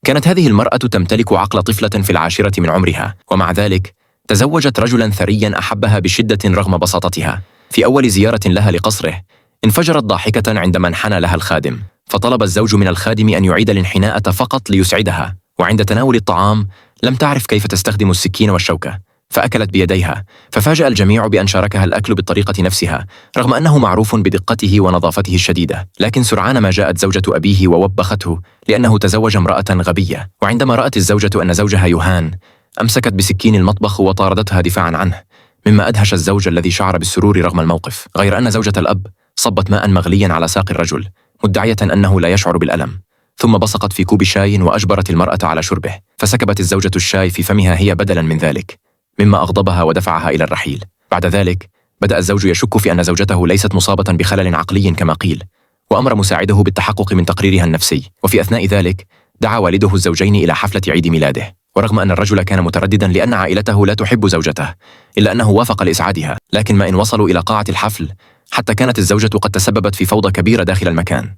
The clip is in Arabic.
كانت هذه المرأة تمتلك عقل طفلة في العاشرة من عمرها، ومع ذلك تزوجت رجلا ثريا أحبها بشدة رغم بساطتها. في أول زيارة لها لقصره انفجرت ضاحكة عندما انحنى لها الخادم، فطلب الزوج من الخادم أن يعيد الانحناءة فقط ليسعدها. وعند تناول الطعام لم تعرف كيف تستخدم السكين والشوكة، فأكلت بيديها، ففاجأ الجميع بأن شاركها الأكل بالطريقة نفسها رغم أنه معروف بدقته ونظافته الشديدة. لكن سرعان ما جاءت زوجة أبيه ووبخته لأنه تزوج امرأة غبية. وعندما رأت الزوجة أن زوجها يهان أمسكت بسكين المطبخ وطاردتها دفاعا عنه، مما أدهش الزوج الذي شعر بالسرور رغم الموقف. غير أن زوجة الأب صبت ماء مغليا على ساق الرجل مدعية أنه لا يشعر بالألم، ثم بصقت في كوب شاي وأجبرت المرأة على شربه، فسكبت الزوجة الشاي في فمها هي بدلا من ذلك، مما أغضبها ودفعها إلى الرحيل. بعد ذلك بدأ الزوج يشك في أن زوجته ليست مصابة بخلل عقلي كما قيل، وأمر مساعده بالتحقق من تقريرها النفسي. وفي أثناء ذلك دعا والده الزوجين إلى حفلة عيد ميلاده، ورغم أن الرجل كان مترددا لأن عائلته لا تحب زوجته إلا أنه وافق لإسعادها. لكن ما إن وصلوا إلى قاعة الحفل حتى كانت الزوجة قد تسببت في فوضى كبيرة داخل المكان.